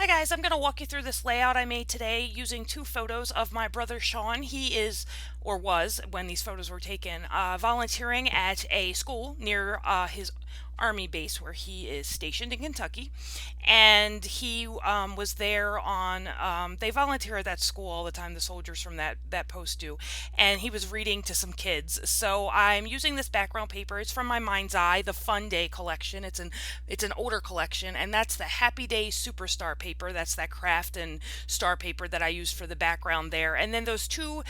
guys, I'm going to walk you through this layout I made today using two photos of my brother Sean. He is, or was, when these photos were taken, volunteering at a school near his Army base where he is stationed in Kentucky. And he was there on, they volunteer at that school all the time, the soldiers from that post do. And he was reading to some kids. So I'm using this background paper. It's from my Mind's Eye, the Fun Day collection. It's an older collection, and that's the Happy Day Superstar paper. That's that craft and star paper that I used for the background there. And then those two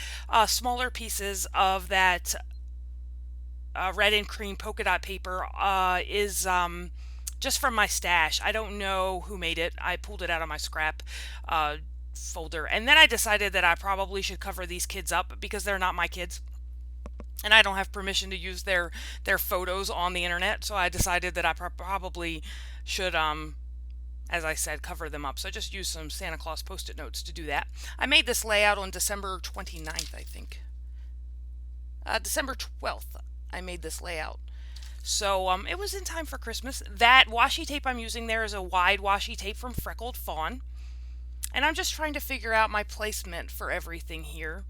smaller pieces of that red and cream polka dot paper is just from my stash. I don't know who made it. I pulled it out of my scrap folder. And then I decided that I probably should cover these kids up because they're not my kids. And I don't have permission to use their photos on the internet. So I decided that I probably should, as I said, cover them up. So I just used some Santa Claus Post-it notes to do that. I made this layout on December 29th, I think. December 12th, I made this layout. So it was in time for Christmas. That washi tape I'm using there is a wide washi tape from Freckled Fawn. And I'm just trying to figure out my placement for everything here.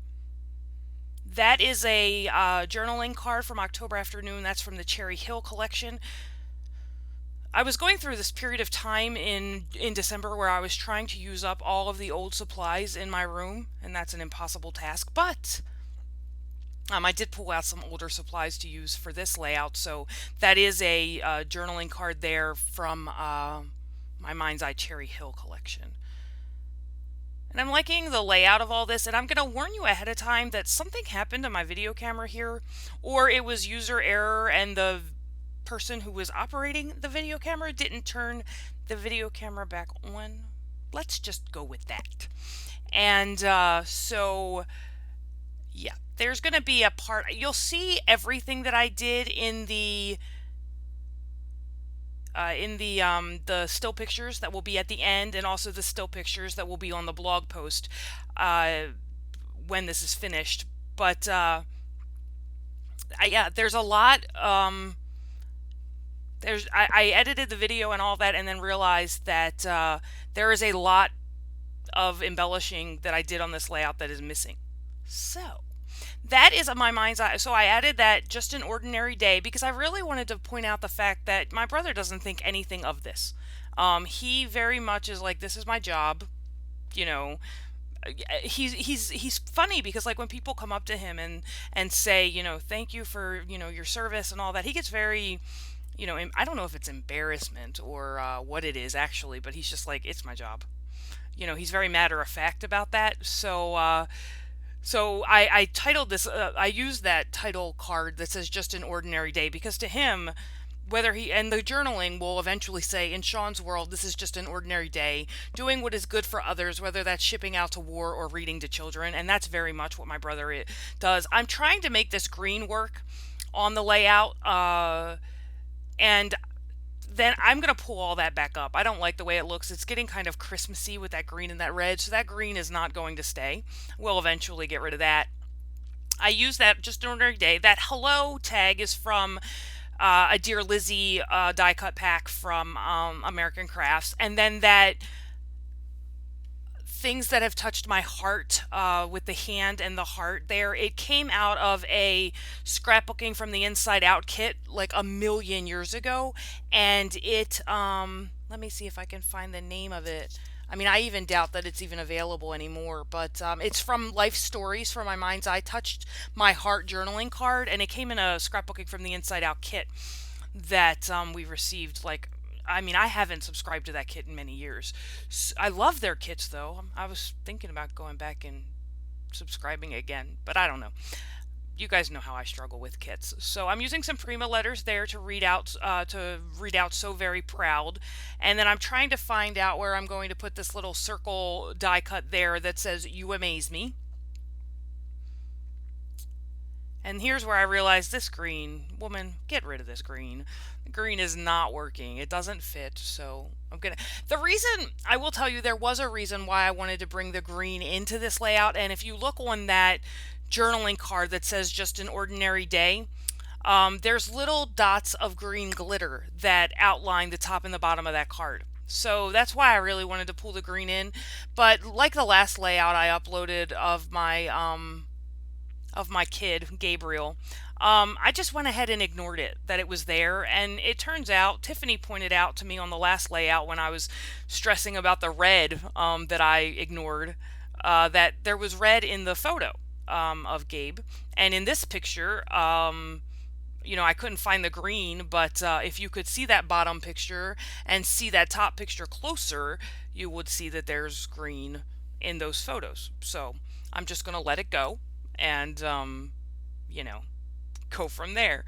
That is a journaling card from October Afternoon. That's from the Cherry Hill collection. I was going through this period of time in December where I was trying to use up all of the old supplies in my room, and that's an impossible task. But I did pull out some older supplies to use for this layout, so that is a journaling card there from my Mind's Eye Cherry Hill collection. And I'm liking the layout of all this, and I'm going to warn you ahead of time that something happened to my video camera here, or it was user error and the person who was operating the video camera didn't turn the video camera back on. Let's just go with that. And so yeah, there's going to be a part, you'll see everything that I did in the still pictures that will be at the end, and also the still pictures that will be on the blog post when this is finished. But yeah, there's a lot. I edited the video and all that, and then realized that there is a lot of embellishing that I did on this layout that is missing. So that is my Mind's Eye. So I added that just an ordinary day because I really wanted to point out the fact that my brother doesn't think anything of this. He very much is like, this is my job, you know. He's funny because like when people come up to him and say, you know, thank you for, you know, your service and all that, he gets very, you know, I don't know if it's embarrassment or what it is actually, but he's just like, it's my job. You know, he's very matter of fact about that. So so I titled this, I used that title card that says just an ordinary day because to him, whether he, and the journaling will eventually say, in Sean's world, this is just an ordinary day, doing what is good for others, whether that's shipping out to war or reading to children. And that's very much what my brother does. I'm trying to make this green work on the layout, and then I'm going to pull all that back up. I don't like the way it looks. It's getting kind of Christmassy with that green and that red, so that green is not going to stay. We'll eventually get rid of that. I use that just an ordinary day. That hello tag is from a Dear Lizzie die cut pack from American Crafts. And then that things that have touched my heart with the hand and the heart there, it came out of a scrapbooking from the Inside Out kit like a million years ago, and it let me see if I can find the name of it. I mean, I even doubt that it's even available anymore, but it's from Life Stories from my Mind's Eye Touched My Heart journaling card, and it came in a scrapbooking from the Inside Out kit that we received like, I mean, I haven't subscribed to that kit in many years. I love their kits, though. I was thinking about going back and subscribing again, but I don't know. You guys know how I struggle with kits. So I'm using some Prima letters there to read out So Very Proud. And then I'm trying to find out where I'm going to put this little circle die cut there that says You Amaze Me. And here's where I realized this green, woman, get rid of this green. The green is not working. It doesn't fit, so I'm gonna... The reason, I will tell you, there was a reason why I wanted to bring the green into this layout, and if you look on that journaling card that says just an ordinary day, there's little dots of green glitter that outline the top and the bottom of that card. So that's why I really wanted to pull the green in. But like the last layout I uploaded of my kid, Gabriel, I just went ahead and ignored it, that it was there. And it turns out, Tiffany pointed out to me on the last layout when I was stressing about the red that I ignored, that there was red in the photo of Gabe. And in this picture, I couldn't find the green, but if you could see that bottom picture and see that top picture closer, you would see that there's green in those photos. So I'm just going to let it go and, you know, go from there.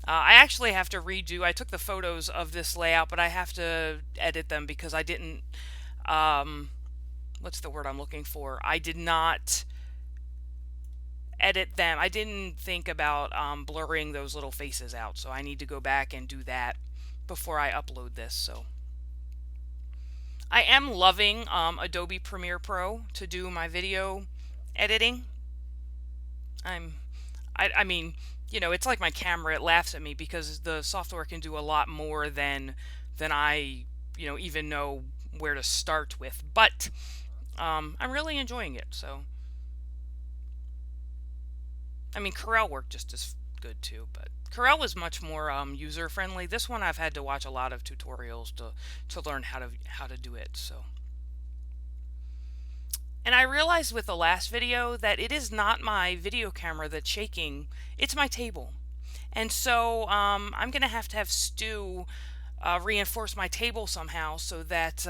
I actually have to redo, I took the photos of this layout, but I have to edit them because I didn't, what's the word I'm looking for? I did not edit them. I didn't think about blurring those little faces out, so I need to go back and do that before I upload this. So I am loving Adobe Premiere Pro to do my video editing. I mean, it's like my camera. It laughs at me because the software can do a lot more than I, even know where to start with. But I'm really enjoying it. So, I mean, Corel worked just as good too, but Corel is much more user friendly. This one I've had to watch a lot of tutorials to learn how to do it. So. And I realized with the last video that it is not my video camera that's shaking, it's my table. And so I'm going to have Stu reinforce my table somehow so that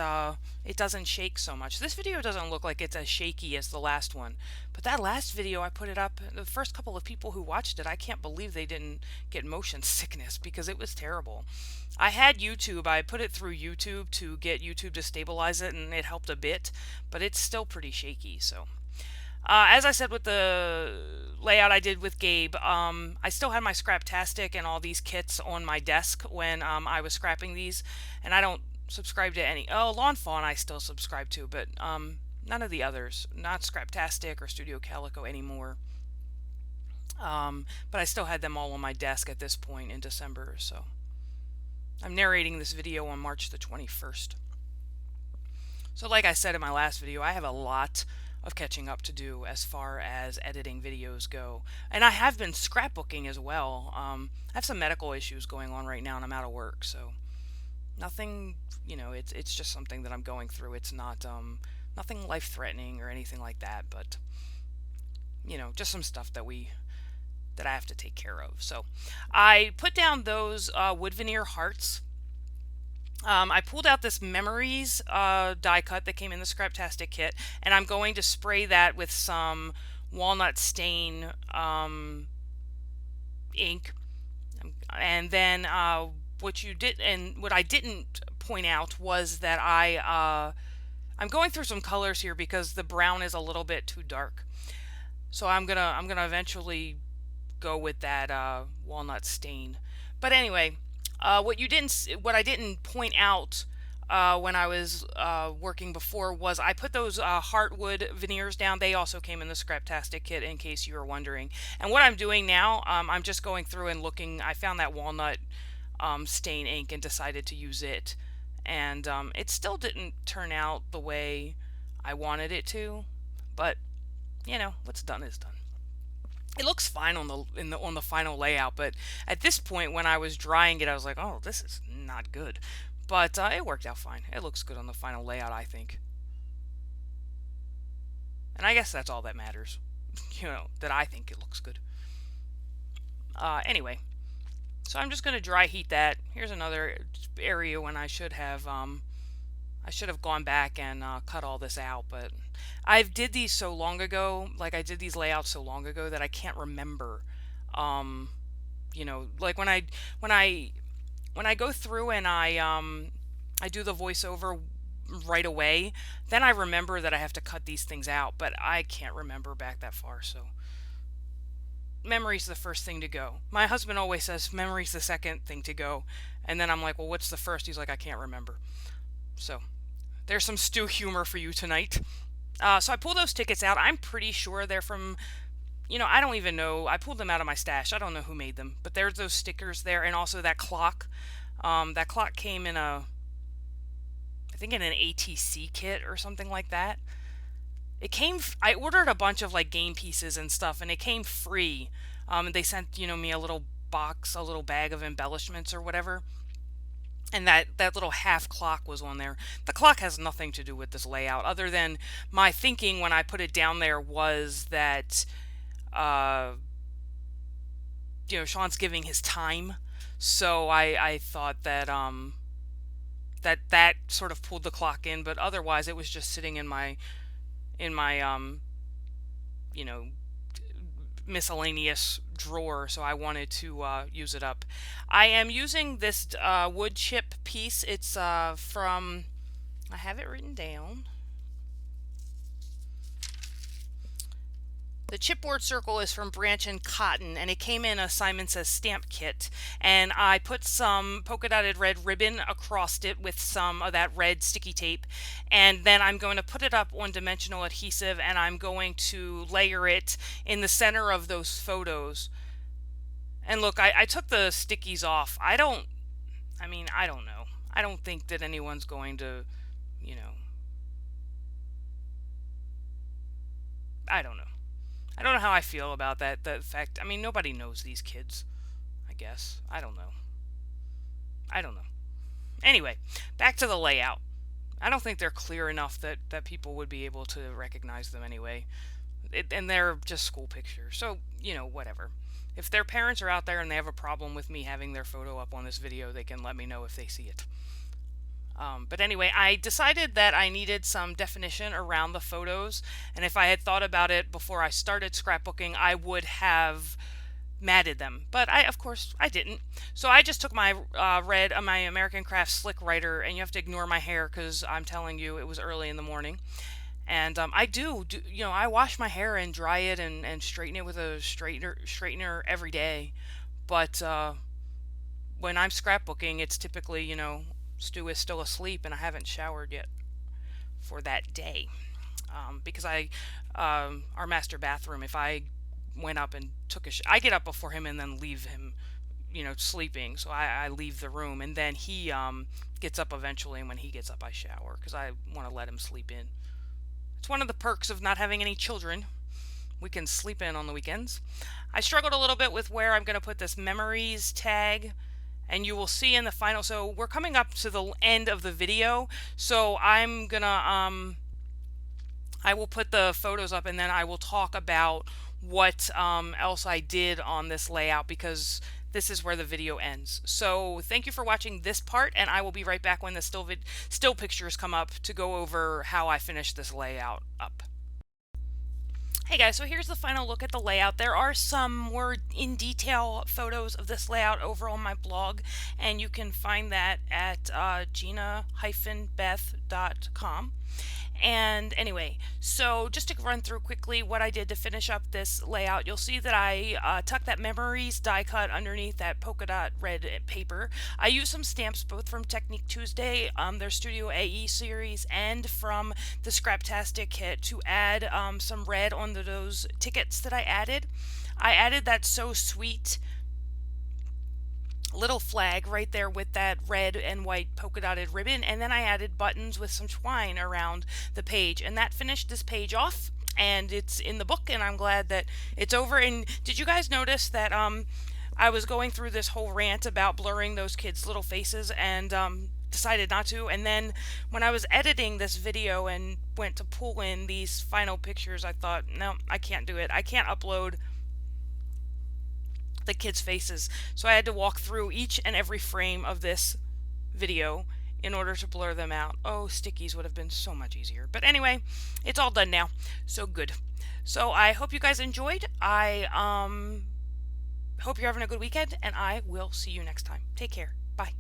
it doesn't shake so much. This video doesn't look like it's as shaky as the last one. But that last video I put it up, the first couple of people who watched it, I can't believe they didn't get motion sickness because it was terrible. I had YouTube, I put it through YouTube to get YouTube to stabilize it and it helped a bit, but it's still pretty shaky, so. As I said with the layout I did with Gabe, I still had my Scraptastic and all these kits on my desk when I was scrapping these, and I don't subscribe to any. Oh, Lawn Fawn I still subscribe to, but none of the others, not Scraptastic or Studio Calico anymore. But I still had them all on my desk at this point in December, so. I'm narrating this video on March the 21st. So like I said in my last video, I have a lot of catching up to do as far as editing videos go. And I have been scrapbooking as well. I have some medical issues going on right now and I'm out of work, so nothing, it's just something that I'm going through. It's not nothing life-threatening or anything like that, but just some stuff that I have to take care of. So I put down those wood veneer hearts. I pulled out this Memories die cut that came in the Scraptastic kit, and I'm going to spray that with some walnut stain ink. And then what I didn't point out was that I'm going through some colors here because the brown is a little bit too dark. So I'm gonna eventually go with that walnut stain. But anyway, what I didn't point out when I was working before was I put those heartwood veneers down. They also came in the Scraptastic kit, in case you were wondering. And what I'm doing now, I'm just going through and looking. I found that walnut stain ink and decided to use it. And it still didn't turn out the way I wanted it to, but what's done is done. It looks fine on the final layout, but at this point when I was drying it, I was like, oh, this is not good. But it worked out fine. It looks good on the final layout, I think. And I guess that's all that matters. That I think it looks good. Anyway, so I'm just going to dry heat that. Here's another area when I should have gone back and cut all this out, but I did these so long ago, like I did these layouts so long ago that I can't remember. Like when I go through and I do the voiceover right away, then I remember that I have to cut these things out, but I can't remember back that far, so memory's the first thing to go. My husband always says memory's the second thing to go, and then I'm like, well, what's the first? He's like, I can't remember. So there's some Stu humor for you tonight. So I pulled those tickets out. I'm pretty sure they're from, I don't even know. I pulled them out of my stash. I don't know who made them, but there's those stickers there, and also that clock. That clock came in I think in an ATC kit or something like that. I ordered a bunch of like game pieces and stuff, and it came free. They sent, me a little box, a little bag of embellishments or whatever. And that little half clock was on there. The clock has nothing to do with this layout, other than my thinking when I put it down there was that, uh, Sean's giving his time. So I thought that that sort of pulled the clock in, but otherwise it was just sitting in my you know miscellaneous drawer, so I wanted to use it up. I am using this wood chip piece. It's from, I have it written down. The chipboard circle is from Branch and Cotton, and it came in a Simon Says stamp kit. And I put some polka dotted red ribbon across it with some of that red sticky tape. And then I'm going to put it up on dimensional adhesive, and I'm going to layer it in the center of those photos. And look, I took the stickies off. I don't know. I don't think that anyone's going to, I don't know. I don't know how I feel about that. The fact, nobody knows these kids, I guess. I don't know. Anyway, back to the layout. I don't think they're clear enough that people would be able to recognize them anyway. And they're just school pictures. So, whatever. If their parents are out there and they have a problem with me having their photo up on this video, they can let me know if they see it. But anyway, I decided that I needed some definition around the photos, and if I had thought about it before I started scrapbooking, I would have matted them. But of course, I didn't. So I just took my my American Craft Slick Writer, and you have to ignore my hair because I'm telling you, it was early in the morning. And I I wash my hair and dry it and straighten it with a straightener every day. But when I'm scrapbooking, it's typically, Stu is still asleep and I haven't showered yet for that day. Because our master bathroom, if I went up and took I get up before him and then leave him, sleeping. So I leave the room, and then he gets up eventually, and when he gets up, I shower because I want to let him sleep in. It's one of the perks of not having any children. We can sleep in on the weekends. I struggled a little bit with where I'm going to put this memories tag, and you will see in the final. So we're coming up to the end of the video, so I'm gonna I will put the photos up, and then I will talk about what else I did on this layout, because this is where the video ends. So thank you for watching this part, and I will be right back when the still pictures come up to go over how I finished this layout up. Hey guys, so here's the final look at the layout. There are some more in detail photos of this layout over on my blog, and you can find that at gina-beth.com. And anyway, so just to run through quickly what I did to finish up this layout, you'll see that I tucked that Memories die cut underneath that polka dot red paper. I used some stamps both from Technique Tuesday, their Studio AE series, and from the Scraptastic kit to add some red on those tickets that I added. I added that So Sweet little flag right there with that red and white polka dotted ribbon, and then I added buttons with some twine around the page, and that finished this page off, and it's in the book, and I'm glad that it's over. And did you guys notice that I was going through this whole rant about blurring those kids' little faces and decided not to, and then when I was editing this video and went to pull in these final pictures, I thought, no, I can't do it. I can't upload the kids' faces, so I had to walk through each and every frame of this video in order to blur them out. Oh, stickies would have been so much easier. But anyway, it's all done now, so good. So I hope you guys enjoyed. I hope you're having a good weekend, and I will see you next time. Take care. Bye.